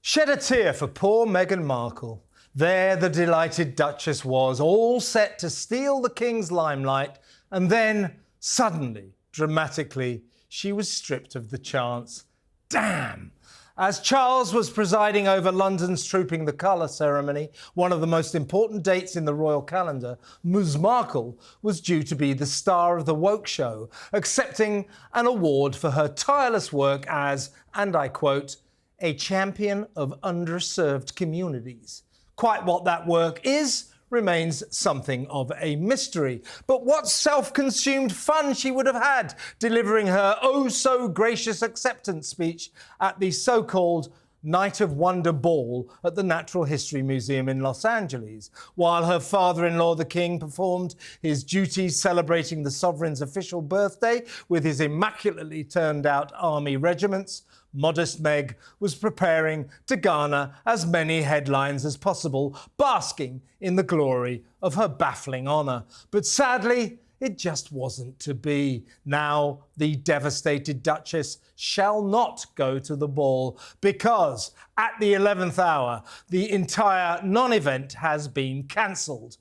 Shed a tear for poor Meghan Markle. There the delighted Duchess was, all set to steal the King's limelight, and then, suddenly, dramatically, she was stripped of the chance. Damn! As Charles was presiding over London's Trooping the Colour ceremony, one of the most important dates in the royal calendar, Ms Markle was due to be the star of the woke show, accepting an award for her tireless work as, and I quote, a champion of underserved communities. Quite what that work is remains something of a mystery. But what self-consumed fun she would have had delivering her oh-so-gracious acceptance speech at the so-called Night of Wonder Ball at the Natural History Museum in Los Angeles, while her father-in-law, the King, performed his duties celebrating the sovereign's official birthday with his immaculately turned-out army regiments. Modest Meg was preparing to garner as many headlines as possible, basking in the glory of her baffling honour. But sadly, it just wasn't to be. Now, the devastated Duchess shall not go to the ball because, at the 11th hour, the entire non-event has been cancelled.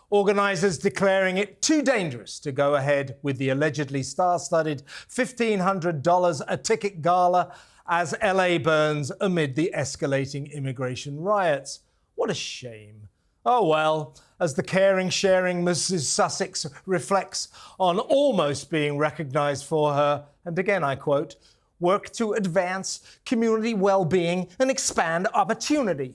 Organisers declaring it too dangerous to go ahead with the allegedly star-studded $1,500 a ticket gala as LA burns amid the escalating immigration riots. What a shame. Oh well, as the caring, sharing Mrs Sussex reflects on almost being recognised for her, and again I quote, work to advance community well-being and expand opportunity.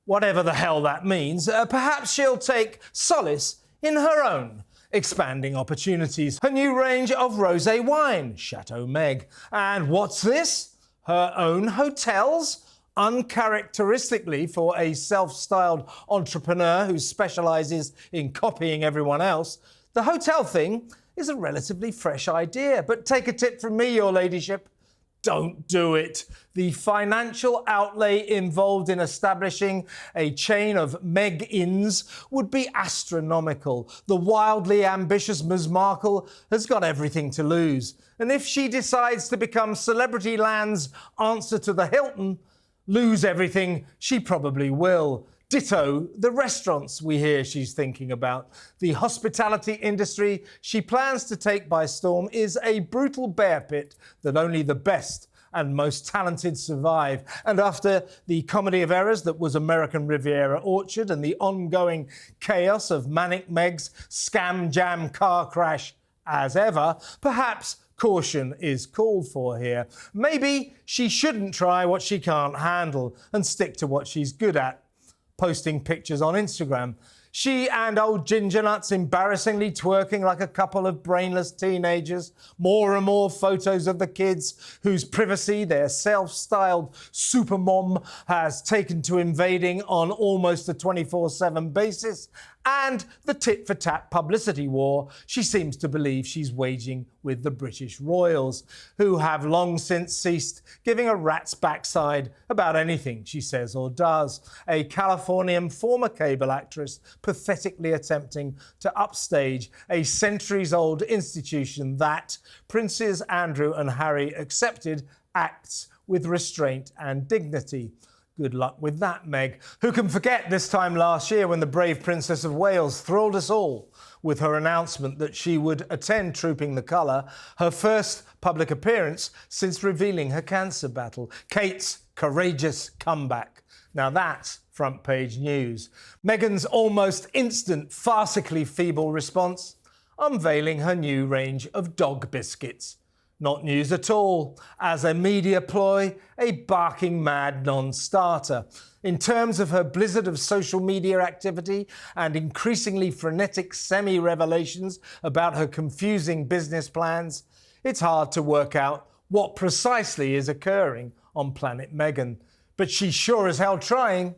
Whatever the hell that means, perhaps she'll take solace in her own expanding opportunities. Her new range of rosé wine, Chateau Meg. And what's this? Her own hotels? Uncharacteristically for a self-styled entrepreneur who specialises in copying everyone else, the hotel thing is a relatively fresh idea. But take a tip from me, your ladyship. Don't do it. The financial outlay involved in establishing a chain of Meg Inns would be astronomical. The wildly ambitious Ms Markle has got everything to lose. And if she decides to become Celebrity Land's answer to the Hilton, lose everything, she probably will. Ditto the restaurants we hear she's thinking about. The hospitality industry she plans to take by storm is a brutal bear pit that only the best and most talented survive. And after the comedy of errors that was American Riviera Orchard and the ongoing chaos of Manic Meg's scam jam car crash as ever, perhaps caution is called for here. Maybe she shouldn't try what she can't handle and stick to what she's good at. Posting pictures on Instagram. She and old Ginger Nuts embarrassingly twerking like a couple of brainless teenagers. More and more photos of the kids whose privacy their self-styled supermom has taken to invading on almost a 24/7 basis. And the tit-for-tat publicity war she seems to believe she's waging with the British royals, who have long since ceased giving a rat's backside about anything she says or does. A Californian former cable actress pathetically attempting to upstage a centuries-old institution that Princes Andrew and Harry accepted acts with restraint and dignity. Good luck with that, Meg. Who can forget this time last year when the brave Princess of Wales thrilled us all with her announcement that she would attend Trooping the Colour, her first public appearance since revealing her cancer battle. Kate's courageous comeback. Now that's front page news. Meghan's almost instant, farcically feeble response, unveiling her new range of dog biscuits. Not news at all. As a media ploy, a barking mad non-starter. In terms of her blizzard of social media activity and increasingly frenetic semi-revelations about her confusing business plans, it's hard to work out what precisely is occurring on Planet Meghan. But she's sure as hell trying.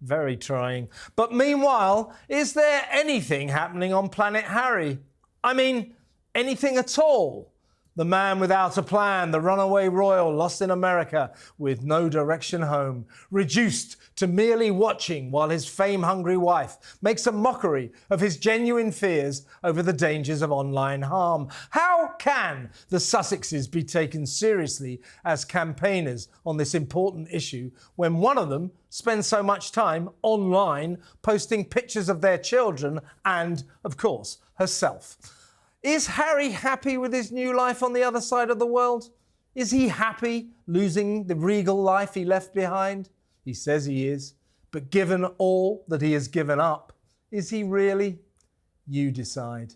Very trying. But meanwhile, is there anything happening on Planet Harry? I mean, anything at all? The man without a plan, the runaway royal lost in America with no direction home, reduced to merely watching while his fame-hungry wife makes a mockery of his genuine fears over the dangers of online harm. How can the Sussexes be taken seriously as campaigners on this important issue when one of them spends so much time online posting pictures of their children and, of course, herself? Is Harry happy with his new life on the other side of the world? Is he happy losing the regal life he left behind? He says he is. But given all that he has given up, is he really? You decide.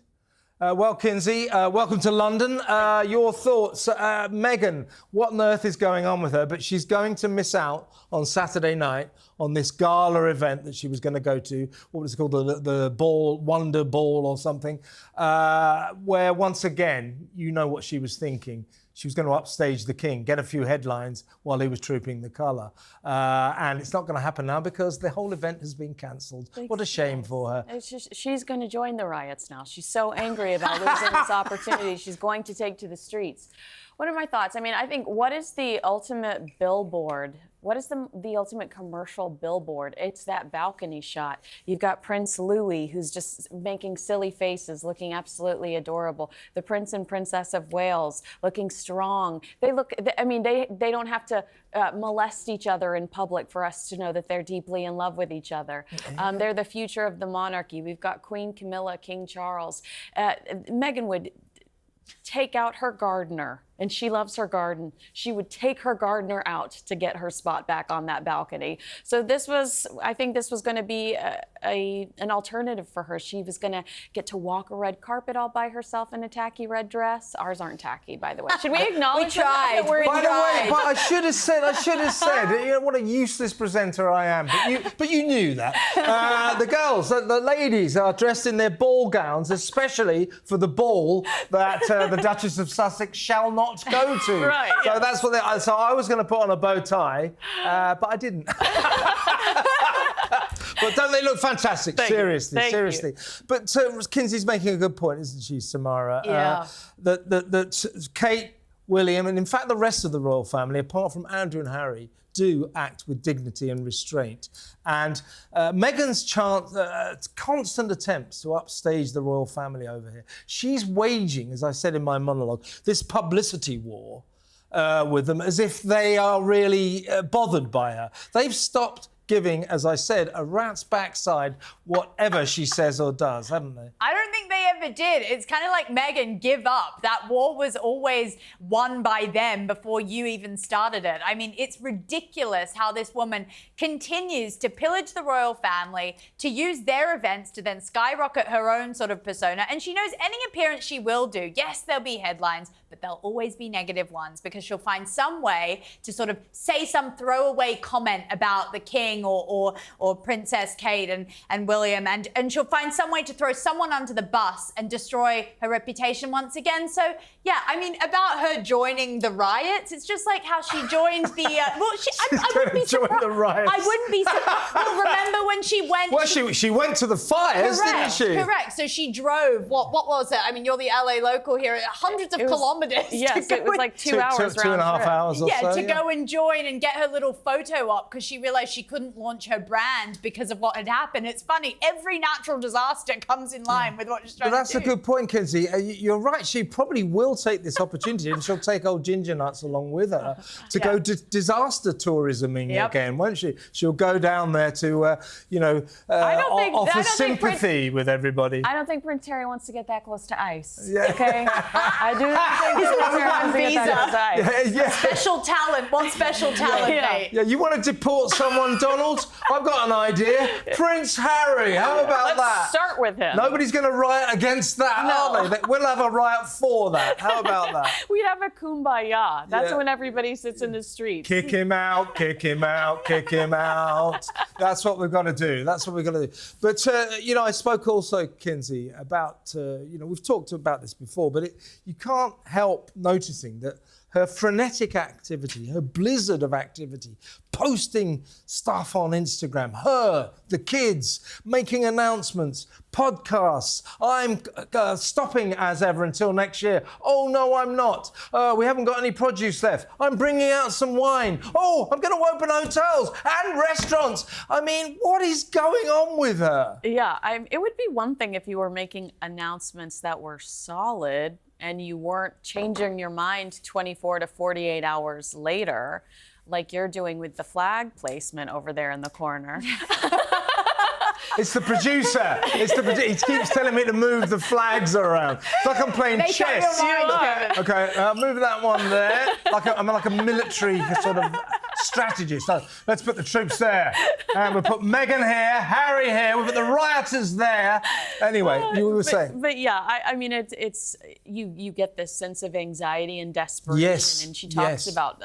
Well, Kinsey, welcome to London. Your thoughts. Meghan, what on earth is going on with her? But she's going to miss out on Saturday night on this gala event that she was going to go to. What was it called? The Ball, Wonder Ball or something. Where, once again, you know what she was thinking. She was going to upstage the king, get a few headlines while he was trooping the colour. And it's not going to happen now because the whole event has been cancelled. What a shame for her. It's just, she's going to join the riots now. She's so angry about losing this opportunity. She's going to take to the streets. What are my thoughts? I mean, I think, what is the ultimate billboard? What is the ultimate commercial billboard? It's that balcony shot. You've got Prince Louis, who's just making silly faces, looking absolutely adorable. The Prince and Princess of Wales, looking strong. They look, I mean, they don't have to molest each other in public for us to know that they're deeply in love with each other. They're the future of the monarchy. We've got Queen Camilla, King Charles. Meghan would take out her gardener, and she loves her garden. She would take her gardener out to get her spot back on that balcony. So this was, I think this was going to be an alternative for her. She was going to get to walk a red carpet all by herself in a tacky red dress. Ours aren't tacky, by the way. Should we acknowledge that we're By the way, but I should have said, you know, what a useless presenter I am. But you knew that. The girls, the ladies are dressed in their ball gowns, especially for the ball that the Duchess of Sussex shall not go to. Right. So that's what so I was going to put on a bow tie, but I didn't. But don't they look fantastic? Seriously. You. But Kinsey's making a good point, isn't she, Samara? Yeah. That Kate, William, and in fact the rest of the royal family, apart from Andrew and Harry, do act with dignity and restraint. And Meghan's constant attempts to upstage the royal family over here. She's waging, as I said in my monologue, this publicity war with them as if they are really bothered by her. They've stopped giving, as I said, a rat's backside whatever she says or does, haven't they? I don't think they ever did. It's kind of like Meghan, give up. That war was always won by them before you even started it. I mean, it's ridiculous how this woman continues to pillage the royal family, to use their events to then skyrocket her own sort of persona. And she knows any appearance she will do, yes, there'll be headlines, but they'll always be negative ones because she'll find some way to sort of say some throwaway comment about the king or Princess Kate and William, and she'll find some way to throw someone under the bus and destroy her reputation once again. So yeah, I mean, about her joining the riots, it's just like how she joined the I wouldn't be surprised. The riots. I wouldn't be surprised. Well, remember when she went? Well, she went to the fires, didn't she? Correct. So she drove. What was it? I mean, you're the LA local here. Hundreds of kilometers. Yes, it was like 2 hours. 2.5 hours or so. To go and join and get her little photo op because she realized she couldn't launch her brand because of what had happened. It's funny. Every natural disaster comes in line with what she's trying to do. That's a good point, Kinsey. You're right. She probably will take this opportunity and she'll take old Ginger Nuts along with her to go disaster tourisming again, won't she? She'll go down there to, offer sympathy with everybody. I don't think Prince Harry wants to get that close to ice. Yeah. Okay? I do think Prince Harry wants to get that close to ice. Yeah. Special talent. One special talent, mate. Yeah, you want to deport someone, Donald? I've got an idea. Prince Harry. How about that? Let's start with him. Nobody's going to riot against that, are they? We'll have a riot for that. How about that? We'd have a kumbaya. That's when everybody sits in the streets. Kick him out, kick him out, kick him out. That's what we've got to do. That's what we've got to do. But, I spoke also, Kinsey, about, we've talked about this before, but you can't help noticing that her frenetic activity, her blizzard of activity, posting stuff on Instagram, her, the kids, making announcements, podcasts. I'm stopping as ever until next year. Oh, no, I'm not. We haven't got any produce left. I'm bringing out some wine. Oh, I'm going to open hotels and restaurants. I mean, what is going on with her? Yeah, it would be one thing if you were making announcements that were solid and you weren't changing your mind 24 to 48 hours later, like you're doing with the flag placement over there in the corner. It's the producer. He keeps telling me to move the flags around. It's like I'm playing chess. Okay, move that one there. I'm like a military sort of strategist. So let's put the troops there. And we'll put Meghan here, Harry here. We'll put the rioters there. Anyway, you were saying. But yeah, I mean, it's you get this sense of anxiety and desperation. Yes. And she talks about.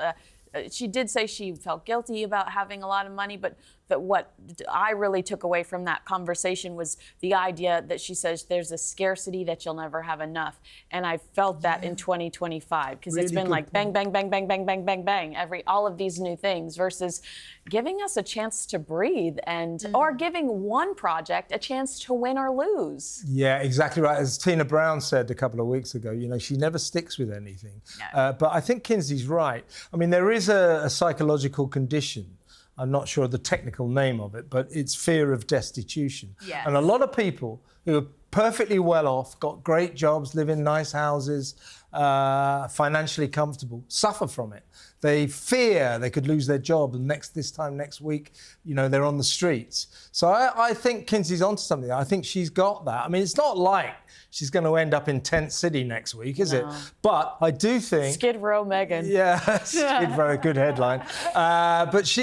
She did say she felt guilty about having a lot of money, but what I really took away from that conversation was the idea that she says there's a scarcity that you'll never have enough. And I felt that in 2025, because it's been like bang, bang, bang, bang, bang, bang, bang, bang, all of these new things versus giving us a chance to breathe and or giving one project a chance to win or lose. Yeah, exactly right. As Tina Brown said a couple of weeks ago, she never sticks with anything. No. But I think Kinsey's right. I mean, there is a psychological condition. I'm not sure the technical name of it, but it's fear of destitution. Yes. And a lot of people who are perfectly well off, got great jobs, live in nice houses, financially comfortable, suffer from it. They fear they could lose their job and this time next week, they're on the streets. So I think Kinsey's onto something. I think she's got that. I mean, it's not like she's going to end up in Tent City next week, is it? But I do think... Skid Row Meghan. Yeah, Skid Row, good headline. But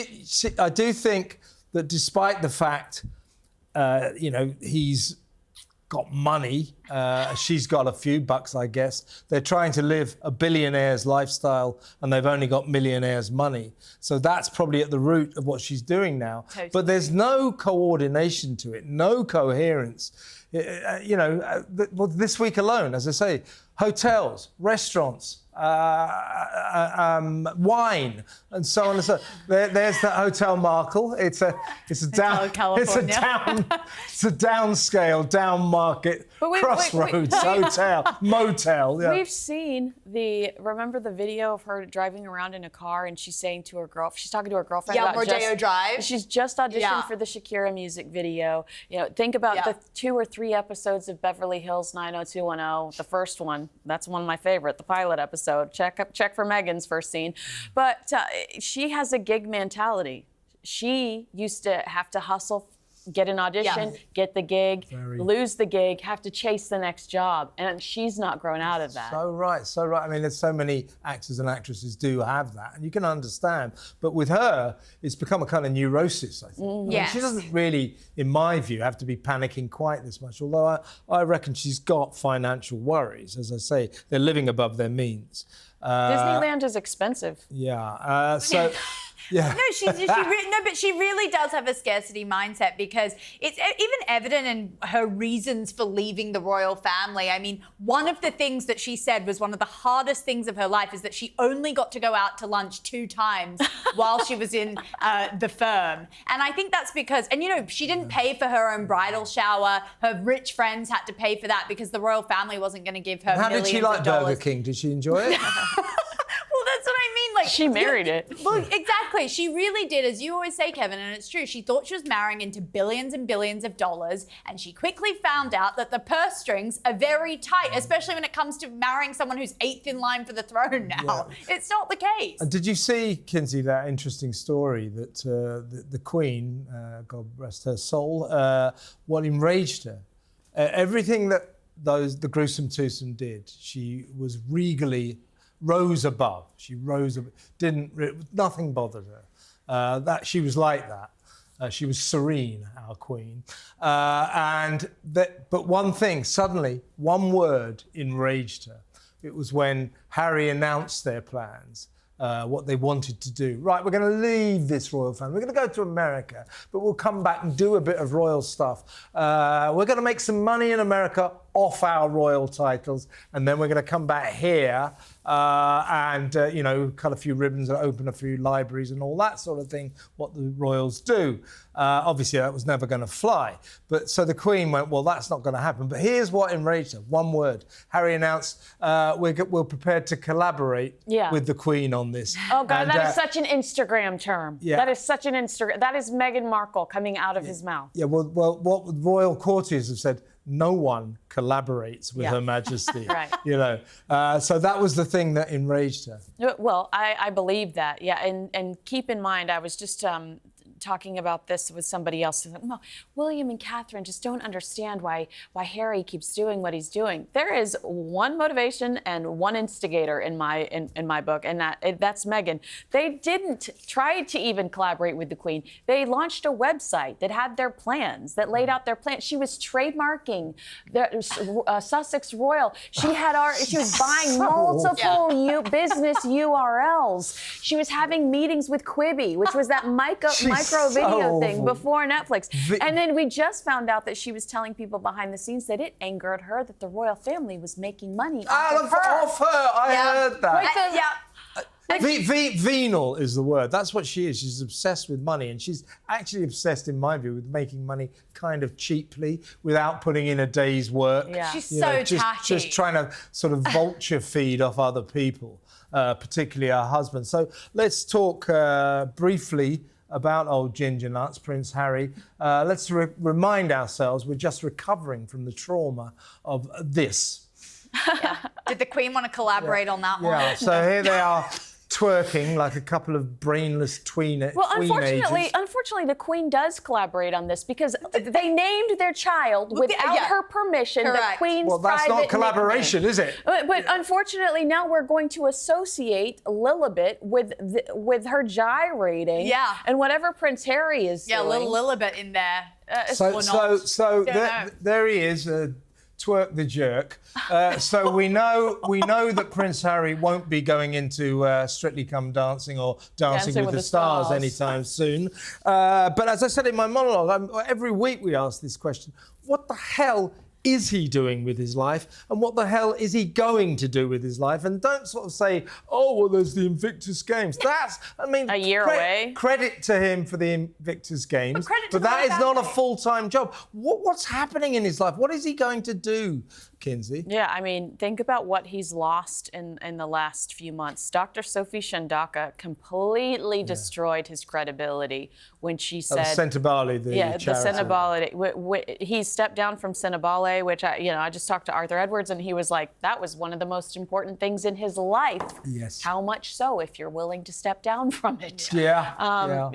I do think that despite the fact, he's got money, she's got a few bucks, I guess. They're trying to live a billionaire's lifestyle and they've only got millionaire's money. So that's probably at the root of what she's doing now. Totally. But there's no coordination to it, no coherence. This week alone, as I say, hotels, restaurants, wine, and so on and so on. There's the Hotel Markle. It's a downscale, down market, crossroads hotel, motel. Yeah. We've seen remember the video of her driving around in a car and she's saying to her she's talking to her girlfriend about Rodeo Drive. She's just auditioned for the Shakira music video. Think about the 2 or 3 episodes of Beverly Hills 90210. The first one, that's one of my favorite, the pilot episode. Check for Meghan's first scene. But she has a gig mentality. She used to have to hustle, get an audition, get the gig, lose the gig, have to chase the next job. And she's not grown out of that. So right. I mean, there's so many actors and actresses do have that, and you can understand. But with her, it's become a kind of neurosis, I think. Yes. She doesn't really, in my view, have to be panicking quite this much, although I reckon she's got financial worries. As I say, they're living above their means. Disneyland is expensive. Yeah. Yeah. But she really does have a scarcity mindset because it's even evident in her reasons for leaving the royal family. I mean, one of the things that she said was one of the hardest things of her life is that she only got to go out to lunch 2 times while she was in the firm. And I think that's because, she didn't pay for her own bridal shower. Her rich friends had to pay for that because the royal family wasn't going to give her millions of dollars. How did she like Burger King? Did she enjoy it? Well, that's what I mean. Like, she married it. Well, exactly. She really did, as you always say, Kevin, and it's true. She thought she was marrying into billions and billions of dollars, and she quickly found out that the purse strings are very tight, especially when it comes to marrying someone who's 8th in line for the throne now. Yeah. It's not the case. Did you see, Kinsey, that interesting story that the Queen, God rest her soul, what enraged her? Everything that the gruesome twosome did, she was regally rose above. She rose above, nothing bothered her. That she was like that. She was serene, our Queen. But one thing, suddenly, one word enraged her. It was when Harry announced their plans, what they wanted to do. Right, we're going to leave this royal family. We're going to go to America, but we'll come back and do a bit of royal stuff. We're going to make some money in America off our royal titles, and then we're going to come back here and cut a few ribbons and open a few libraries and all that sort of thing, what the royals do. Obviously, that was never going to fly. But so the Queen went, well, that's not going to happen. But here's what enraged her. One word. Harry announced, we're prepared to collaborate with the Queen on this. Oh, God, that is such an Instagram term. Yeah. That is such an Instagram. That is Meghan Markle coming out of his mouth. Yeah, well, what royal courtiers have said, no one collaborates with Her Majesty. Right. So that was the thing that enraged her. Well, I believe that, yeah. And keep in mind, I was just talking about this with somebody else. Well, William and Catherine just don't understand why Harry keeps doing what he's doing. There is one motivation and one instigator in my book, and that's Meghan. They didn't try to even collaborate with the Queen. They launched a website that had their plans, that laid out their plans. She was trademarking the Sussex Royal. She was buying multiple business URLs. She was having meetings with Quibi, which was that micro video thing before Netflix. And then we just found out that she was telling people behind the scenes that it angered her that the royal family was making money off her. I heard that. Venal is the word. That's what she is. She's obsessed with money, and she's actually obsessed, in my view, with making money kind of cheaply without putting in a day's work. Yeah. She's so tacky. Just trying to sort of vulture feed off other people, particularly her husband. So let's talk briefly about old ginger nuts, Prince Harry. Let's remind ourselves we're just recovering from the trauma of this. Did the Queen want to collaborate on that one? Yeah, so here they are twerking like a couple of brainless teenagers. Well, unfortunately, the Queen does collaborate on this because they named their child without her permission. Correct. The Queen's Well, that's not collaboration, is it? But unfortunately, now we're going to associate Lilibet with her gyrating. Yeah. And whatever Prince Harry is doing. Yeah, a little Lilibet in there. There he is. Twerk the jerk. So we know that Prince Harry won't be going into Strictly Come Dancing or Dancing with the Stars anytime soon. But as I said in my monologue, every week we ask this question: what the hell is he doing with his life, and what the hell is he going to do with his life? And don't sort of say, oh, well, there's the Invictus Games. That's, a year away. Credit to him for the Invictus Games, but that is not a full-time job. What's happening in his life? What is he going to do, Kinsey? Yeah, I mean, think about what he's lost in the last few months. Dr. Sophie Shandaka completely destroyed his credibility when she said... Sentebale, the charity. The Sentebale. He stepped down from Sentebale, which I just talked to Arthur Edwards, and he was like, that was one of the most important things in his life. Yes. How much so if you're willing to step down from it? Yeah.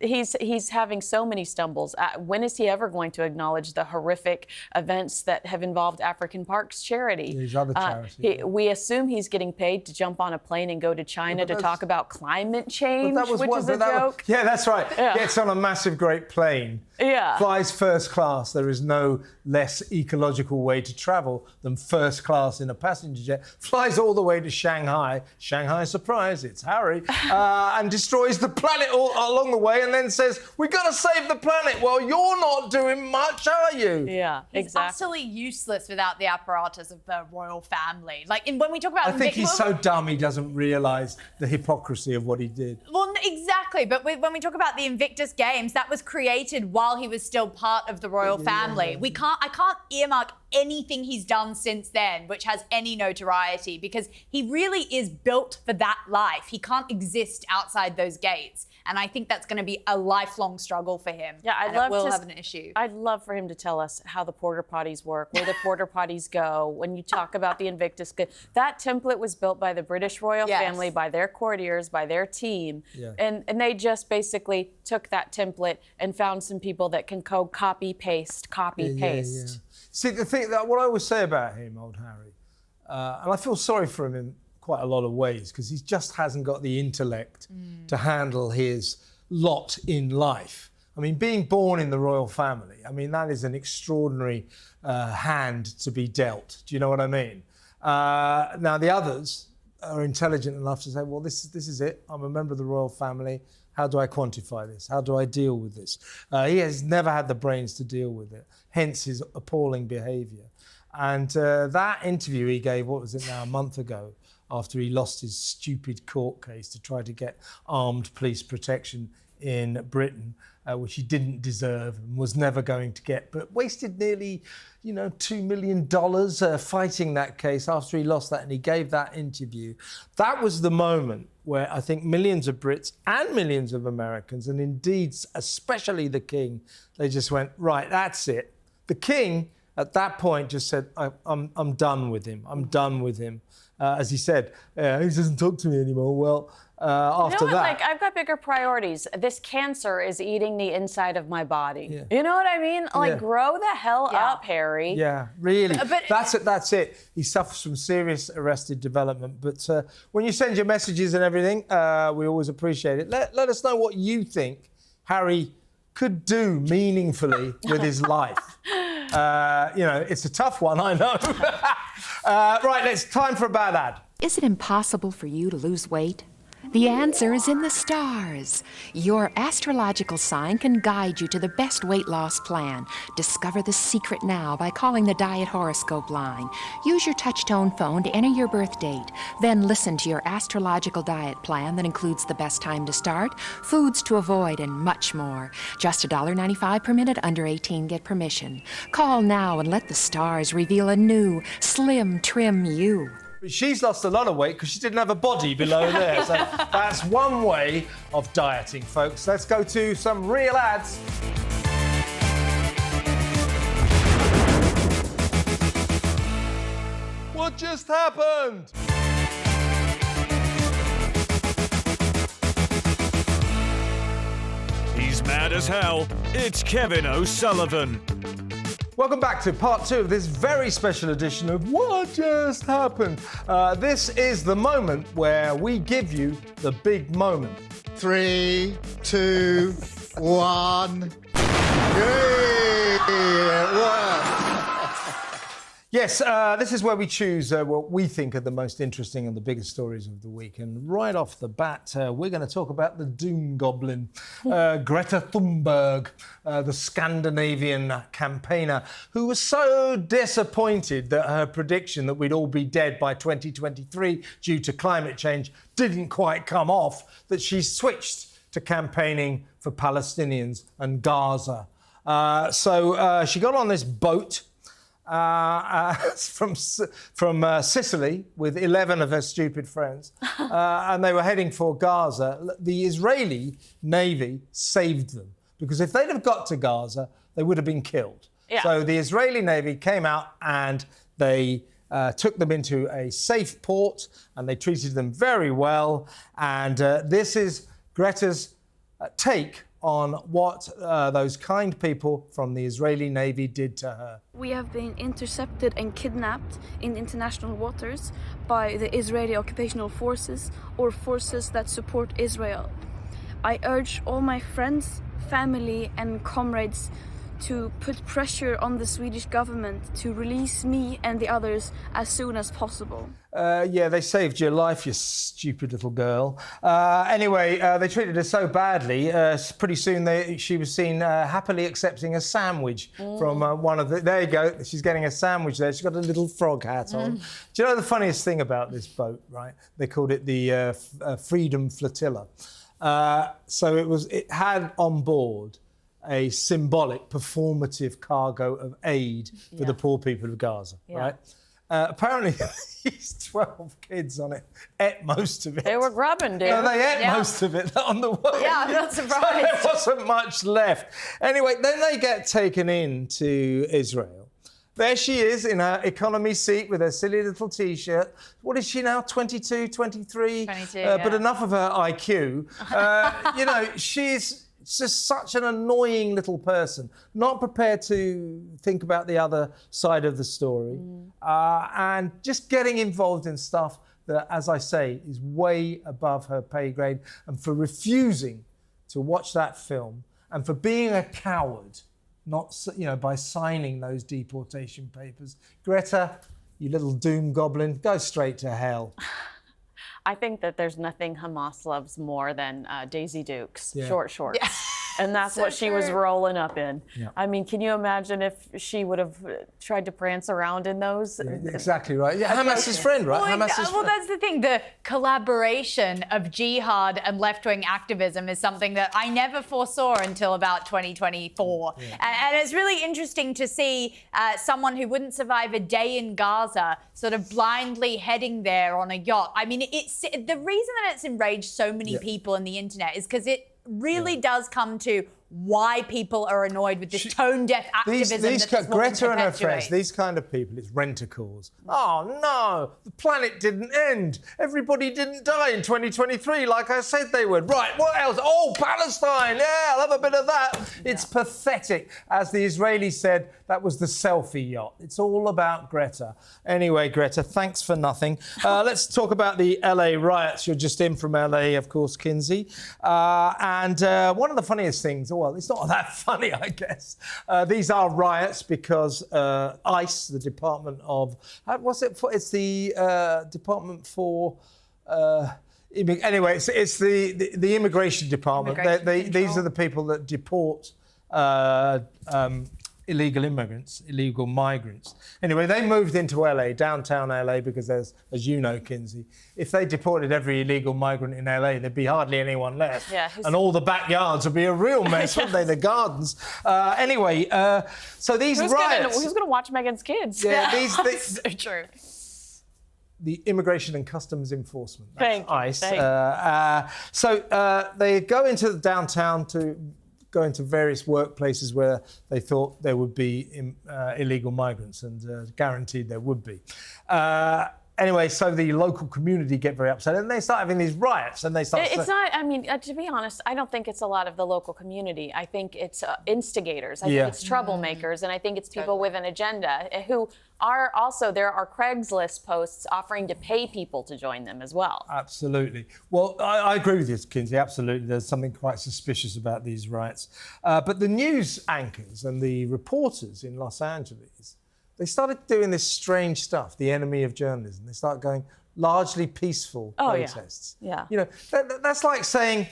He's having so many stumbles. When is he ever going to acknowledge the horrific events that have involved African Parks charity? These other charities. We assume he's getting paid to jump on a plane and go to China to talk about climate change, which is a joke. Yeah, that's right. Gets on a massive, great plane. Yeah. Flies first class. There is no less ecological way to travel than first class in a passenger jet. Flies all the way to Shanghai. Shanghai, surprise, it's Harry. And destroys the planet all along the way, and then says, we've got to save the planet. Well, you're not doing much, are you? Yeah, He's exactly. absolutely useless without the apparatus of the royal family. When we talk about... I think he's so dumb he doesn't realise the hypocrisy of what he did. Well, exactly. But when we talk about the Invictus Games, that was created while he was still part of the royal family. I can't earmark anything he's done since then which has any notoriety, because he really is built for that life. He can't exist outside those gates. And I think that's going to be a lifelong struggle for him. Yeah, it will have an issue. I'd love for him to tell us how the porta potties work, where the porta potties go. When you talk about the Invictus, that template was built by the British royal family, by their courtiers, by their team. Yeah. And they just basically took that template and found some people that can copy paste. Yeah. See, the thing that what I always say about him, old Harry, and I feel sorry for him in quite a lot of ways, because he just hasn't got the intellect to handle his lot in life. I mean, being born in the royal family, I mean, that is an extraordinary hand to be dealt. Do you know what I mean? Now, the others are intelligent enough to say, well, this is it. I'm a member of the royal family. How do I quantify this? How do I deal with this? He has never had the brains to deal with it, hence his appalling behaviour. And that interview he gave, what was it now, a month ago, after he lost his stupid court case to try to get armed police protection in Britain, which he didn't deserve and was never going to get, but wasted nearly, $2 million fighting that case after he lost that, and he gave that interview. That was the moment where I think millions of Brits and millions of Americans, and indeed especially the King, they just went, right, that's it. The King at that point just said, I'm done with him. I'm done with him. As he said, he doesn't talk to me anymore. Well, after that... I've got bigger priorities. This cancer is eating the inside of my body. Yeah. You know what I mean? Grow the hell up, Harry. Yeah, really. But That's it. He suffers from serious arrested development. But when you send your messages and everything, we always appreciate it. Let us know what you think Harry could do meaningfully with his life. It's a tough one, I know. Right, it's time for a bad ad. Is it impossible for you to lose weight? The answer is in the stars. Your astrological sign can guide you to the best weight loss plan. Discover the secret now by calling the Diet Horoscope line. Use your touch-tone phone to enter your birth date. Then listen to your astrological diet plan that includes the best time to start, foods to avoid, and much more. Just $1.95 per minute. Under 18 get permission. Call now and let the stars reveal a new, slim, trim you. She's lost a lot of weight because she didn't have a body below there. So that's one way of dieting, folks. Let's go to some real ads. What just happened? He's mad as hell. It's Kevin O'Sullivan. Welcome back to part 2 of this very special edition of What Just Happened. This is the moment where we give you the big moment. 3, 2, 1. Yay! It worked. Yes, this is where we choose what we think are the most interesting and the biggest stories of the week. And right off the bat, we're going to talk about the doom goblin, Greta Thunberg, the Scandinavian campaigner, who was so disappointed that her prediction that we'd all be dead by 2023 due to climate change didn't quite come off, that she switched to campaigning for Palestinians and Gaza. So she got on this boat from Sicily with 11 of her stupid friends, and they were heading for Gaza. The Israeli Navy saved them, because if they'd have got to Gaza, they would have been killed. Yeah. So the Israeli Navy came out and they took them into a safe port, and they treated them very well. And this is Greta's take on what those kind people from the Israeli Navy did to her. We have been intercepted and kidnapped in international waters by the Israeli occupational forces or forces that support Israel. I urge all my friends, family and comrades to put pressure on the Swedish government to release me and the others as soon as possible. Yeah, they saved your life, you stupid little girl. Anyway, they treated her so badly, pretty soon she was seen happily accepting a sandwich from one of the... There you go, she's getting a sandwich there. She's got a little frog hat on. Do you know the funniest thing about this boat, right? They called it the Freedom Flotilla. So it had on board a symbolic, performative cargo of aid for the poor people of Gaza, right? Apparently, these 12 kids on it ate most of it. They were grubbing, dude. No, they ate most of it on the way. Yeah, I'm not surprised. So there wasn't much left. Anyway, then they get taken in to Israel. There she is in her economy seat with her silly little T-shirt. What is she now, 22, 23? 22, But enough of her IQ. She's just such an annoying little person, not prepared to think about the other side of the story, and just getting involved in stuff that, as I say, is way above her pay grade, and for refusing to watch that film, and for being a coward, by signing those deportation papers. Greta, you little doom goblin, go straight to hell. I think that there's nothing Hamas loves more than Daisy Dukes, short shorts. And that's So what she was true. rolling up in. Yeah. I mean, can you imagine if she would have tried to prance around in those? Exactly right. Yeah, Hamas's friend, right? Hamas's Well, friend. that's the thing. The collaboration of jihad and left-wing activism is something that I never foresaw until about 2024. And it's really interesting to see someone who wouldn't survive a day in Gaza sort of blindly heading there on a yacht. I mean, it's the reason that it's enraged so many people in the internet is because it really does come to why people are annoyed with this tone-deaf activism These that this woman Greta and her friends, perpetuates. these kind of people, it's rent-a-cause. Oh no, the planet didn't end. Everybody didn't die in 2023 like I said they would. Right, what else? Oh, Palestine, yeah, I'll have a bit of that. It's pathetic. As the Israelis said, that was the selfie yacht. It's all about Greta. Anyway, Greta, thanks for nothing. Let's talk about the LA riots. You're just in from LA, of course, Kinsey. And one of the funniest things, well, it's not that funny, I guess. These are riots because ICE, the Department of... what's it for? It's the Department for... anyway, it's the Immigration Department. These are the people that deport illegal immigrants, illegal migrants. Anyway, they moved into LA, downtown LA, because there's, as you know, Kinsey, if they deported every illegal migrant in LA, there'd be hardly anyone left. Yeah, and all the backyards would be a real mess, wouldn't they? The gardens. Anyway, so these riots... Who's going to watch Meghan's kids? Yeah, these So true. the Immigration and Customs Enforcement. That's Thank you, ICE. thank you. So they go into the downtown to go into various workplaces where they thought there would be illegal migrants, and guaranteed there would be. Anyway, so the local community get very upset, and they start having these riots, and they start... It's not, I mean, to be honest, I don't think it's a lot of the local community. I think it's instigators. I think it's troublemakers, and I think it's people with an agenda who are also, there are Craigslist posts offering to pay people to join them as well. Absolutely. Well, I agree with you, Kinsey, absolutely. There's something quite suspicious about these riots. But the news anchors and the reporters in Los Angeles, they started doing this strange stuff, the enemy of journalism. They start going largely peaceful protests. Yeah. You know, that's like saying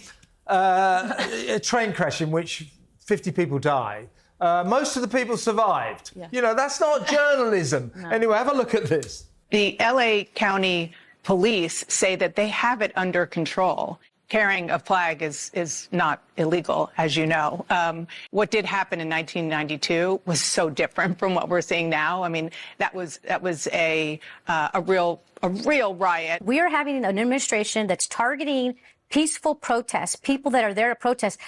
a train crash in which 50 people die. Most of the people survived. Yeah. You know, that's not journalism. No. Anyway, have a look at this. The LA County Police say that they have it under control. Carrying a flag is not illegal, as you know. What did happen in 1992 was so different from what we're seeing now. I mean, that was a real riot. We are having an administration that's targeting peaceful protests, people that are there to protest.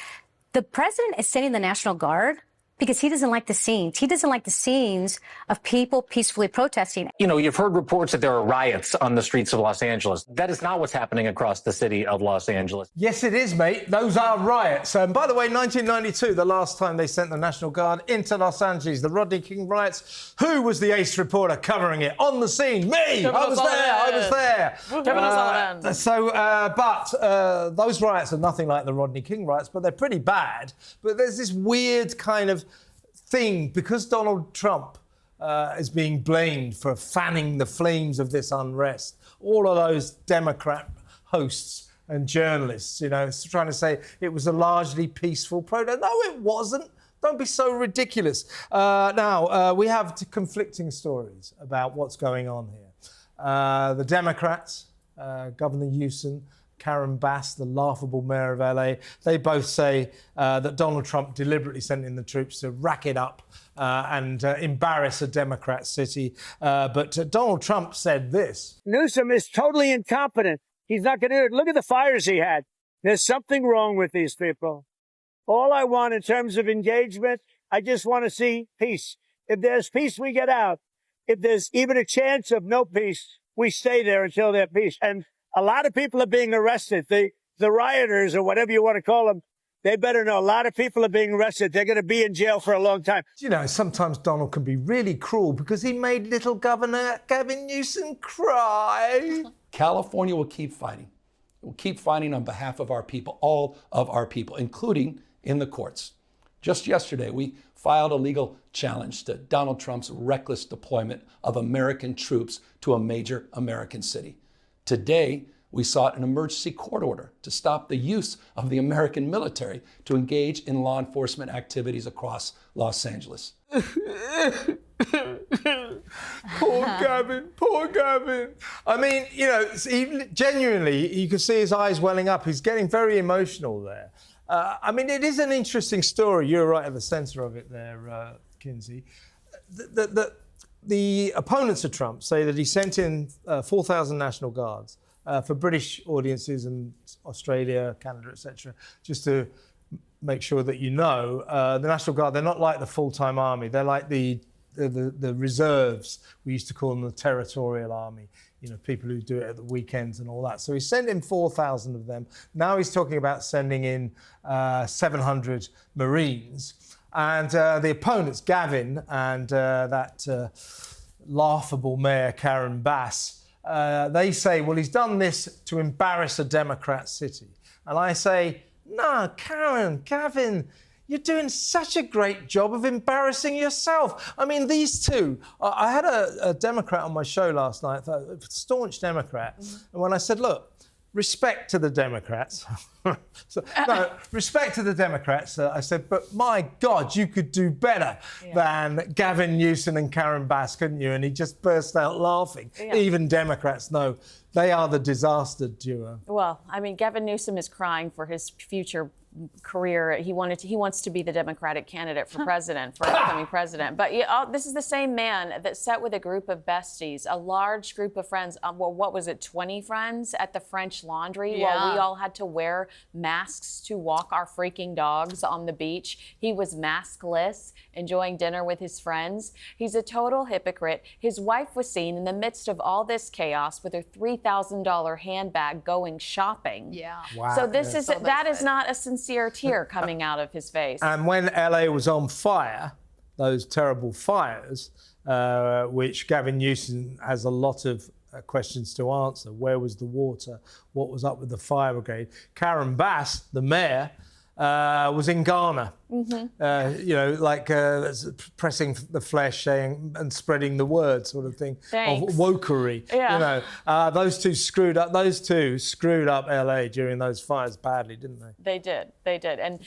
The president is sending the National Guard because he doesn't like the scenes. He doesn't like the scenes of people peacefully protesting. You know, you've heard reports that there are riots on the streets of Los Angeles. That is not what's happening across the city of Los Angeles. Yes, it is, mate. Those are riots. And by the way, 1992, the last time they sent the National Guard into Los Angeles, the Rodney King riots. Who was the ace reporter covering it on the scene? Me! I was there. But those riots are nothing like the Rodney King riots, but they're pretty bad. But there's this weird kind of thing, because Donald Trump is being blamed for fanning the flames of this unrest. All of those Democrat hosts and journalists, you know, trying to say it was a largely peaceful protest. No, it wasn't. Don't be so ridiculous. Now, we have conflicting stories about what's going on here. The Democrats, Governor Newsom, Karen Bass, the laughable mayor of LA, they both say that Donald Trump deliberately sent in the troops to rack it up and embarrass a Democrat city. But Donald Trump said this. Newsom is totally incompetent. He's not going to do it. Look at the fires he had. There's something wrong with these people. All I want in terms of engagement, I just want to see peace. If there's peace, we get out. If there's even a chance of no peace, we stay there until there's peace. And a lot of people are being arrested. The rioters, or whatever you want to call them, they better know a lot of people are being arrested. They're going to be in jail for a long time. You know, sometimes Donald can be really cruel because he made little Governor Gavin Newsom cry. California will keep fighting. We'll keep fighting on behalf of our people, all of our people, including in the courts. Just yesterday, we filed a legal challenge to Donald Trump's reckless deployment of American troops to a major American city. Today, we sought an emergency court order to stop the use of the American military to engage in law enforcement activities across Los Angeles. Poor Gavin, poor Gavin. I mean, you know, genuinely, you can see his eyes welling up. He's getting very emotional there. I mean, it is an interesting story. You're right at the centre of it there, Kinsey. The opponents of Trump say that he sent in 4,000 National Guards for British audiences and Australia, Canada, etc., just to make sure that you know, the National Guard, they're not like the full-time army. They're like the reserves. We used to call them the territorial army. You know, people who do it at the weekends and all that. So he sent in 4,000 of them. Now he's talking about sending in 700 Marines. And the opponents, Gavin and that laughable mayor, Karen Bass, they say, well, he's done this to embarrass a Democrat city. And I say, no, Karen, Gavin, you're doing such a great job of embarrassing yourself. I mean, these two, I had a Democrat on my show last night, a staunch Democrat. And when I said, look, respect to the Democrats. Respect to the Democrats. I said, but my God, you could do better than Gavin Newson and Karen Bass, couldn't you? And he just burst out laughing. Yeah. Even Democrats know they are the disaster duo. Well, I mean, Gavin Newsom is crying for his future career. He wants to be the Democratic candidate for president, for upcoming president. But this is the same man that sat with a group of besties, a large group of friends. Well, what was it, 20 friends at the French Laundry while we all had to wear masks to walk our freaking dogs on the beach. He was maskless, enjoying dinner with his friends. He's a total hypocrite. His wife was seen in the midst of all this chaos with her $3,000 handbag going shopping. Yeah. Wow. So that is not a sincere tear coming out of his face. And when LA was on fire, those terrible fires, which Gavin Newsom has a lot of questions to answer. Where was the water? What was up with the fire brigade? Karen Bass, the mayor, was in Ghana. Pressing the flesh and spreading the word sort of thing. Thanks. Of wokery. Yeah. Those two screwed up LA during those fires badly, didn't they? They did. And,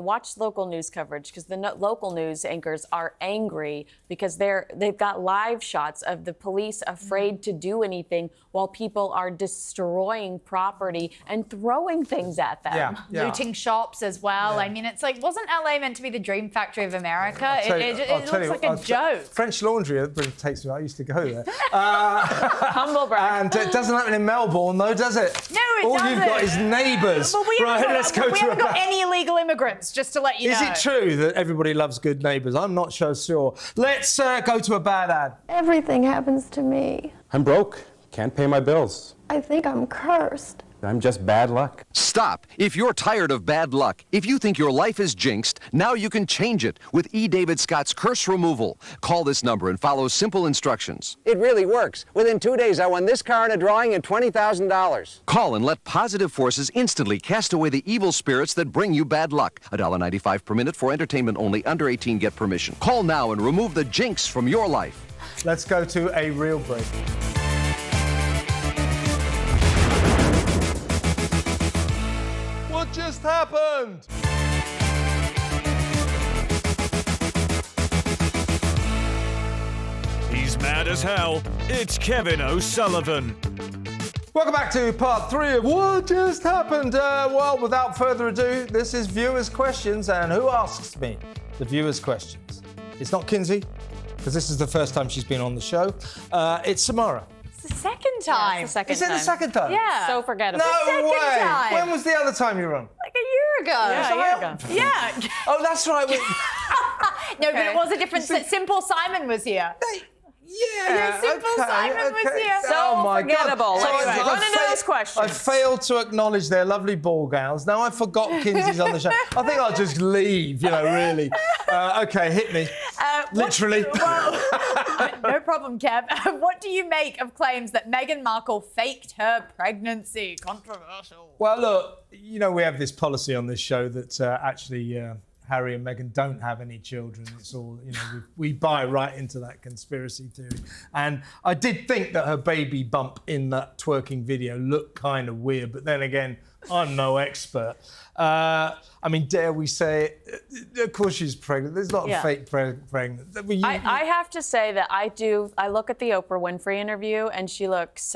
watch local news coverage, because the local news anchors are angry because they've got live shots of the police afraid to do anything while people are destroying property and throwing things at them. Yeah. Looting shops as well. Yeah. I mean, it's like, wasn't LA meant to be the dream factory of America? It looks like a joke. French Laundry takes me. I used to go there. Humble brag. And it doesn't happen in Melbourne, though, does it? No, it doesn't. All you've got is neighbours. We haven't got any illegal immigrants, just to let you know. Is it true that everybody loves good neighbours? I'm not so sure. Let's go to a bad ad. Everything happens to me. I'm broke. Can't pay my bills. I think I'm cursed. I'm just bad luck. Stop. If you're tired of bad luck, if you think your life is jinxed, now you can change it with E. David Scott's Curse Removal. Call this number and follow simple instructions. It really works. Within 2 days, I won this car in a drawing and $20,000. Call and let positive forces instantly cast away the evil spirits that bring you bad luck. $1.95 per minute for entertainment only. Under 18, get permission. Call now and remove the jinx from your life. Let's go to a real break. What just happened? He's mad as hell. It's Kevin O'Sullivan. Welcome back to part 3 of What Just Happened. Well, without further ado, this is viewers' questions. And who asks me the viewers' questions? It's not Kinsey, because this is the first time she's been on the show. It's Samara. It's the second time. Yeah, it's the second time. Is it the second time? Yeah. So forgettable. No way. Time. When was the other time you were on? Like a year ago. Yeah, a year ago. Yeah. Oh, that's right. No, but it was a different... Simple Simon was here. Yeah, Simple Simon was here. So forgettable. God. Let's run into those questions. I failed to acknowledge their lovely ball gowns. Now I forgot Kinsey's on the show. I think I'll just leave, really. Okay, hit me. Literally. No problem, Kev. What do you make of claims that Meghan Markle faked her pregnancy? Controversial. Well, look, we have this policy on this show that actually Harry and Meghan don't have any children. It's all, we buy right into that conspiracy theory. And I did think that her baby bump in that twerking video looked kind of weird, but then again, I'm no expert. Dare we say it? Of course she's pregnant. There's not a fake pregnant. I have to say that I look at the Oprah Winfrey interview and she looks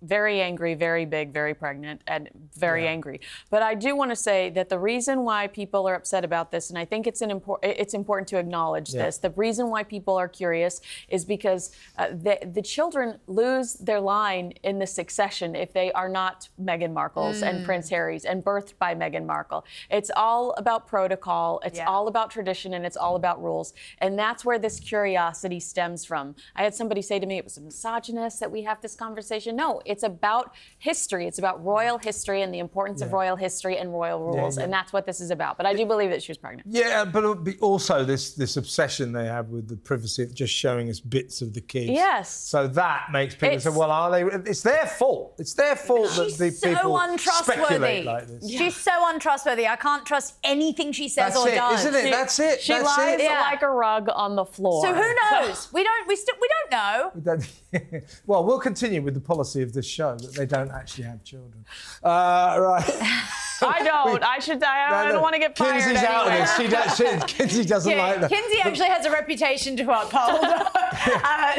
very angry, very big, very pregnant, and very angry. But I do want to say that the reason why people are upset about this, and I think it's important to acknowledge this, the reason why people are curious is because the children lose their line in the succession if they are not Meghan Markle's and Prince Harry's and birthed by Meghan Markle. It's all about protocol, it's all about tradition, and it's all about rules. And that's where this curiosity stems from. I had somebody say to me, it was a misogynist that we have this conversation. No, it's about history. It's about royal history and the importance of royal history and royal rules. And that's what this is about. But I do believe that she was pregnant. Yeah, but it'll be also this obsession they have with the privacy of just showing us bits of the kids. Yes. So that makes people say, well, are they? It's their fault. It's their fault that the people speculate like this. She's so untrustworthy. I can't trust anything she says or does. Isn't it? That's it. She lies like a rug on the floor. So who knows? We don't know. Well, we'll continue with the policy of this show that they don't actually have children. Right. I don't. I don't want to get fired. Kinsey's out of this. Kinsey doesn't like that. Kinsey actually has a reputation to uphold.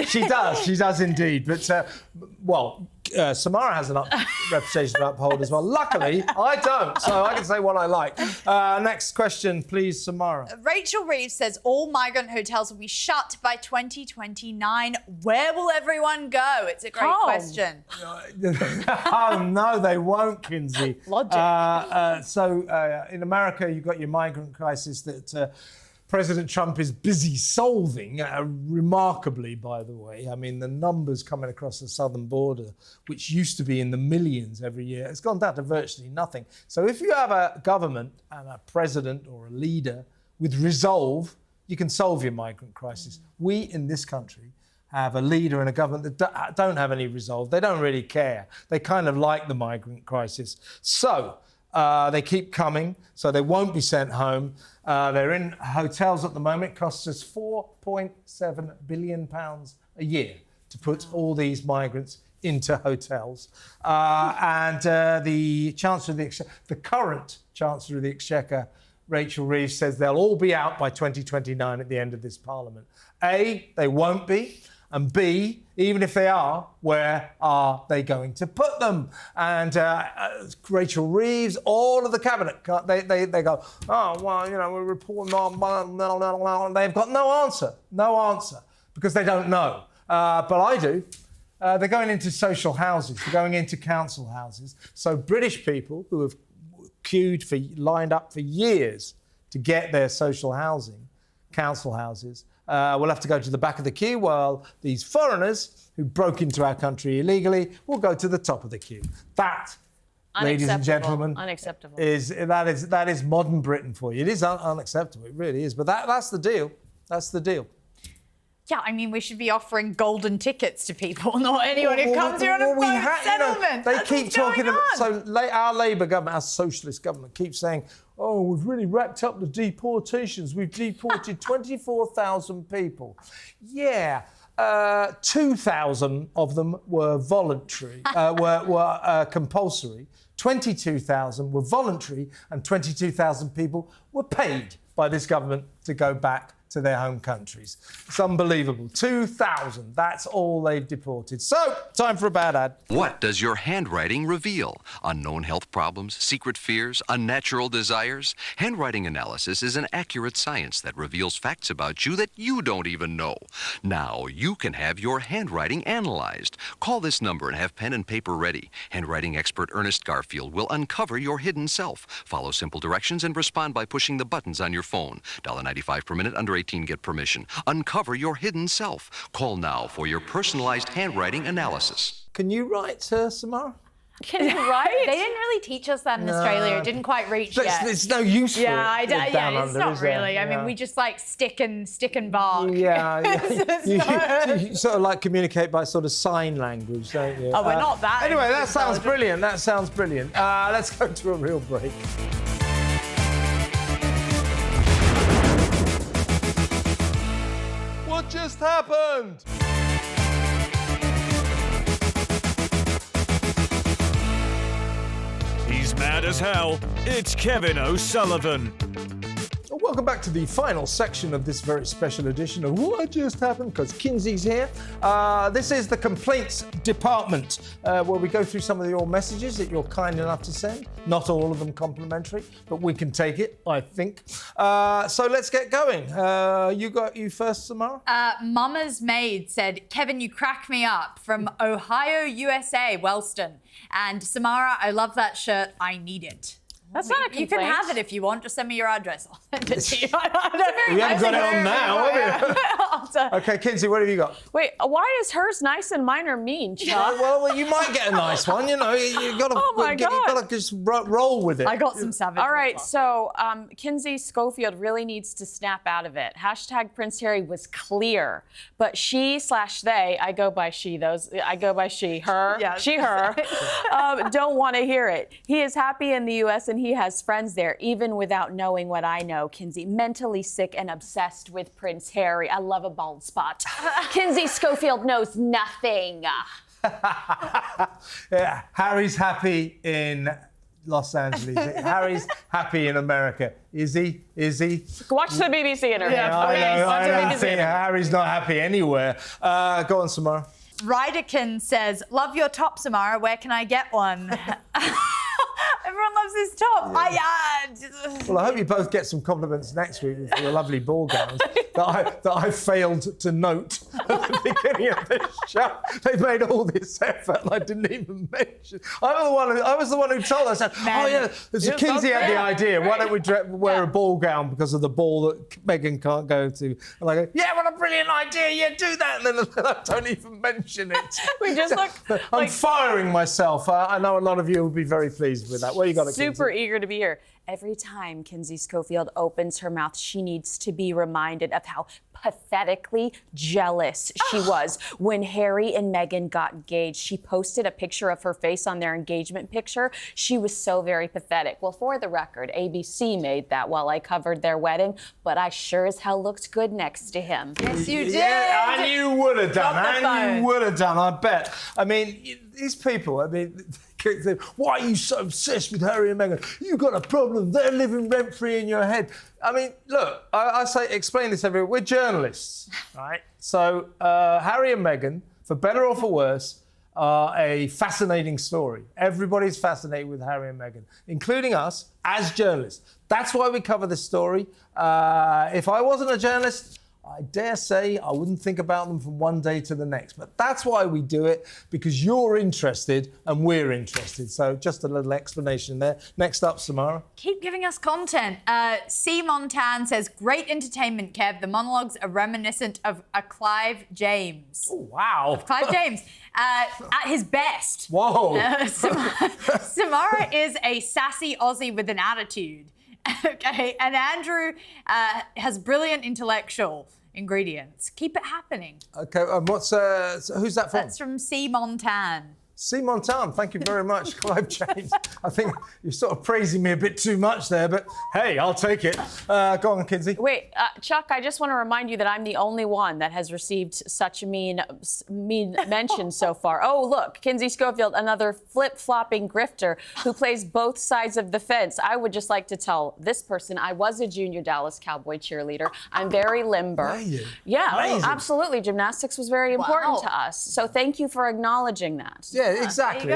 She does. She does indeed. But Samara has a reputation to uphold as well. Luckily, I don't, so I can say what I like. Next question, please, Samara. Rachel Reeves says all migrant hotels will be shut by 2029. Where will everyone go? It's a great question. Oh, no, they won't, Kinsey. Logic. So in America, you've got your migrant crisis that President Trump is busy solving, remarkably, by the way. I mean, the numbers coming across the southern border, which used to be in the millions every year, it's gone down to virtually nothing. So if you have a government and a president or a leader with resolve, you can solve your migrant crisis. We in this country have a leader and a government that don't have any resolve. They don't really care. They kind of like the migrant crisis. So they keep coming, so they won't be sent home. They're in hotels at the moment. It costs us £4.7 billion a year to put all these migrants into hotels. And the Chancellor of the current Chancellor of the Exchequer, Rachel Reeves, says they'll all be out by 2029 at the end of this Parliament. A, they won't be. And B, even if they are, where are they going to put them? And Rachel Reeves, all of the cabinet, they go, oh, well, we're reporting on, they've got no answer, because they don't know. But I do. They're going into social houses, they're going into council houses. So British people who have lined up for years to get their social housing, council houses, we'll have to go to the back of the queue, while these foreigners who broke into our country illegally will go to the top of the queue. That, ladies and gentlemen, unacceptable. That is modern Britain for you. It is unacceptable. It really is. But that's the deal. That's the deal. Yeah, I mean, we should be offering golden tickets to people, not anyone who comes here on a boat settlement. They keep talking about. So our Labour government, our socialist government, keeps saying, oh, we've really racked up the deportations. We've deported 24,000 people. Yeah, 2,000 of them were voluntary, were compulsory. 22,000 were voluntary, and 22,000 people were paid by this government to go back to their home countries. It's unbelievable. 2,000, that's all they've deported. So, time for a bad ad. What does your handwriting reveal? Unknown health problems, secret fears, unnatural desires? Handwriting analysis is an accurate science that reveals facts about you that you don't even know. Now you can have your handwriting analyzed. Call this number and have pen and paper ready. Handwriting expert Ernest Garfield will uncover your hidden self. Follow simple directions and respond by pushing the buttons on your phone. $1.95 per minute, under 18 get permission. Uncover your hidden self. Call now for your personalized handwriting analysis. Can you write, Samara? Can you write? They didn't really teach us that in Australia. It didn't quite reach yet. It's no use for it. It's not really. I mean, we just like stick and bark. Yeah. You sort of like communicate by sort of sign language, don't you? Oh, we're not that. Anyway, that sounds brilliant. Let's go to a real break. happened? He's mad as hell. It's Kevin O'Sullivan. Welcome back to the final section of this very special edition of What Just Happened, because Kinsey's here. This is the complaints department, where we go through some of your messages that you're kind enough to send. Not all of them complimentary, but we can take it, I think. So let's get going. You first, Samara? Mama's Maid said, Kevin, you crack me up, from Ohio, USA, Wellston. And Samara, I love that shirt. I need it. That's not a complaint. You can have it if you want. Just send me your address. I'll send it to you. We haven't got it on now, have we? Okay, Kinsey, what have you got? Wait, why is hers nice and mine are mean, Chuck? Yeah, well, you might get a nice one. You know, you got to just roll with it. I got some savage. All right, so Kinsey Schofield really needs to snap out of it. Hashtag Prince Harry was clear, but she/they, I go by she, I go by she, her, she, her, don't want to hear it. He is happy in the U.S. and he has friends there, even without knowing what I know. Kinsey, mentally sick and obsessed with Prince Harry. I love a bald spot. Kinsey Schofield knows nothing. Yeah, Harry's happy in Los Angeles. Harry's happy in America. Is he? Watch the BBC interview. Yeah, I know. Harry's not happy anywhere. Go on, Samara. Ryderkin says, love your top, Samara. Where can I get one? Everyone loves this top. Well, I hope you both get some compliments next week for your lovely ball gowns that I failed to note at the beginning of this show. They made all this effort and I didn't even mention. I was the one who told us, Kinsey had the idea. Why don't we wear a ball gown because of the ball that Meghan can't go to? And I go, yeah, what a brilliant idea. Yeah, do that. And then I don't even mention it. We just look I'm firing myself. I know a lot of you will be very pleased with that. What you got? Super eager to be here. Every time Kinsey Schofield opens her mouth, she needs to be reminded of how pathetically jealous she was when Harry and Meghan got engaged. She posted a picture of her face on their engagement picture. She was so very pathetic. Well, for the record, ABC made that while I covered their wedding, but I sure as hell looked good next to him. Yes, you did. Yeah, and you would have done. I bet. I mean, these people, why are you so obsessed with Harry and Meghan? You got a problem. They're living rent-free in your head. I mean, look, I explain this everywhere. We're journalists, right? So Harry and Meghan, for better or for worse, are a fascinating story. Everybody's fascinated with Harry and Meghan, including us as journalists. That's why we cover this story. If I wasn't a journalist, I dare say I wouldn't think about them from one day to the next. But that's why we do it, because you're interested and we're interested. So just a little explanation there. Next up, Samara. Keep giving us content. C. Montan says, great entertainment, Kev. The monologues are reminiscent of a Clive James. Oh, wow. Of Clive James. At his best. Whoa. Samara is a sassy Aussie with an attitude. Okay, and Andrew has brilliant intellectual ingredients. Keep it happening. Okay, who's that from? That's from C. Montan. C. Montan, thank you very much, Clive James. I think you're sort of praising me a bit too much there, but hey, I'll take it. Go on, Kinsey. Wait, Chuck, I just want to remind you that I'm the only one that has received such mean mention so far. Oh, look, Kinsey Schofield, another flip-flopping grifter who plays both sides of the fence. I would just like to tell this person I was a junior Dallas Cowboy cheerleader. I'm very limber. Were you? Yeah, Amazing. Absolutely. Gymnastics was very important to us. So thank you for acknowledging that. Yeah, exactly.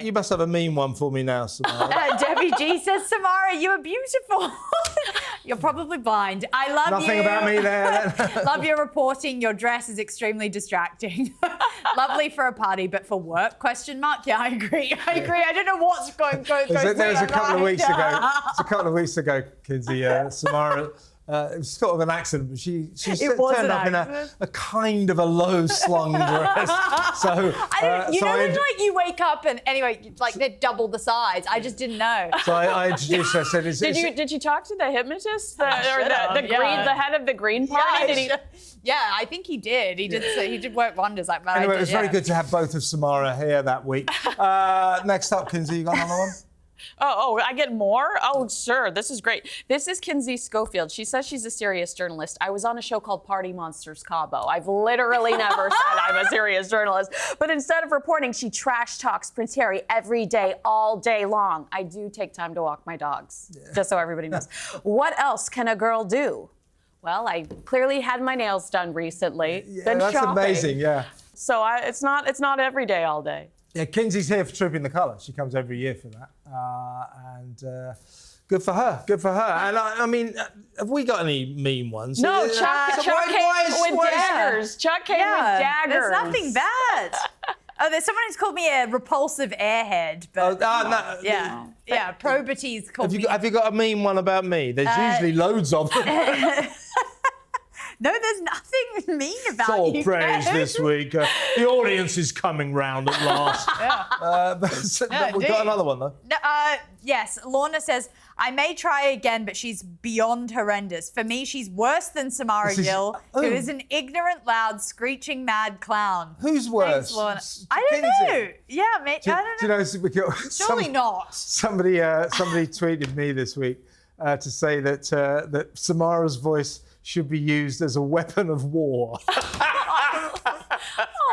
You must have a mean one for me now, Samara. Debbie G says, Samara, you are beautiful. You're probably blind. I love Nothing you. about me there. Love your reporting. Your dress is extremely distracting. Lovely for a party, but for work? ? Yeah, I agree. I don't know what's going on. There was a couple of weeks ago. It's a couple of weeks ago, Kinsey. Samara. It was sort of an accident, but she turned up in a kind of a low-slung dress. So like you wake up and anyway, like they're double the size. I just didn't know. So I introduced her. I said, did you talk to the hypnotist, the head of the Green Party? Yeah, I think he did. He did work wonders. Anyway, it was very good to have both of Samara here that week. Next up, Kinsey, you got another one? Oh, I get more? Oh, sure. This is great. This is Kinsey Schofield. She says she's a serious journalist. I was on a show called Party Monsters Cabo. I've literally never said I'm a serious journalist. But instead of reporting, she trash talks Prince Harry every day, all day long. I do take time to walk my dogs, just so everybody knows. What else can a girl do? Well, I clearly had my nails done recently. Yeah, that's shopping. Amazing, yeah. So it's not every day, all day. Yeah, Kinsey's here for Trooping the Colour. She comes every year for that. Good for her, good for her. And I mean, have we got any mean ones? No, Chuck came with daggers. Chuck came with daggers. There's nothing bad. Oh, there's someone who's called me a repulsive airhead. But no. Yeah, Probity's called me. Have you got a mean one about me? There's usually loads of them. No, there's nothing mean about it's all you. praise this week. The audience is coming round at last. We've got another one, though. Yes, Lorna says, I may try again, but she's beyond horrendous. For me, she's worse than Samara Gill, who is an ignorant, loud, screeching, mad clown. Who's worse? Thanks, Lorna. I don't know. Yeah, mate, I don't know. Do you know Surely not. Somebody tweeted me this week to say that that Samara's voice should be used as a weapon of war. I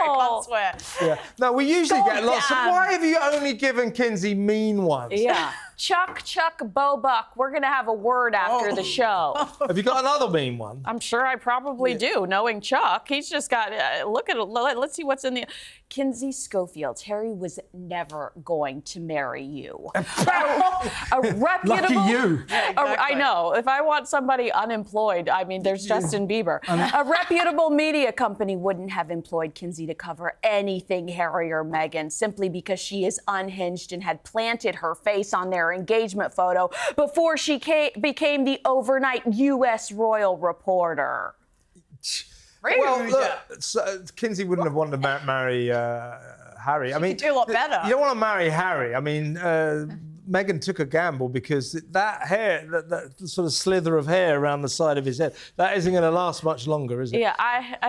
can't swear. Yeah. No, we usually get lots of. Why have you only given Kinsey mean ones? Yeah. Chuck, Bo Buck. We're going to have a word after the show. Have you got another mean one? I'm sure I probably do, knowing Chuck. He's just got, look at it. Let's see what's in the. Kinsey Schofield. Harry was never going to marry you. A reputable. Lucky you. Yeah, exactly. I know. If I want somebody unemployed, I mean, there's Justin Bieber. A reputable media company wouldn't have employed Kinsey to cover anything Harry or Meghan simply because she is unhinged and had planted her face on their engagement photo before she became the overnight U.S. royal reporter. Well, look, Kinsey wouldn't have wanted to marry Harry. I mean, could do a lot better. You don't want to marry Harry. I mean, Meghan took a gamble because that hair, that sort of slither of hair around the side of his head, that isn't going to last much longer, is it? Yeah,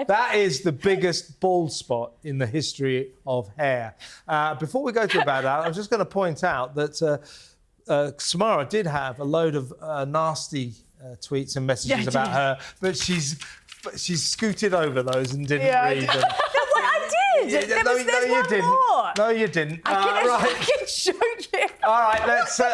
that is the biggest bald spot in the history of hair. Before we go to about that, I'm just going to point out that Samara did have a load of nasty tweets and messages about her, but she's scooted over those and didn't read them. I did. No, you didn't. More. No, you didn't. I can show you. All right,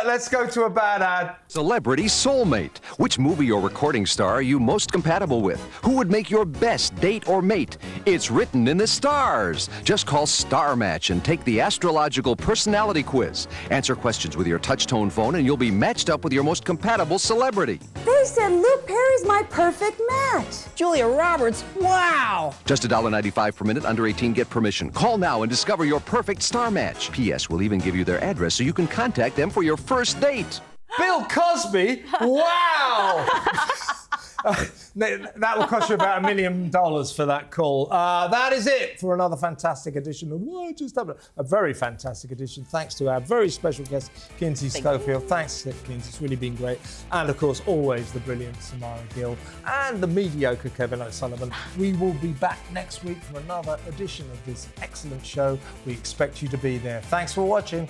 let's go to a bad ad. Celebrity soulmate. Which movie or recording star are you most compatible with? Who would make your best date or mate? It's written in the stars. Just call Star Match and take the astrological personality quiz. Answer questions with your touch-tone phone and you'll be matched up with your most compatible celebrity. They said Luke Perry's my perfect match. Julia Roberts, wow. Just $1.95 per minute, under 18, get permission. Call now and discover your perfect star match. P.S. We'll even give you their address so you can contact them for your first date. Bill Cosby? Wow! That will cost you about $1 million for that call. That is it for another fantastic edition of a very fantastic edition. Thanks to our very special guest, Kinsey Schofield. Thanks, Kinsey. It's really been great. And, of course, always the brilliant Samara Gill and the mediocre Kevin O'Sullivan. We will be back next week for another edition of this excellent show. We expect you to be there. Thanks for watching.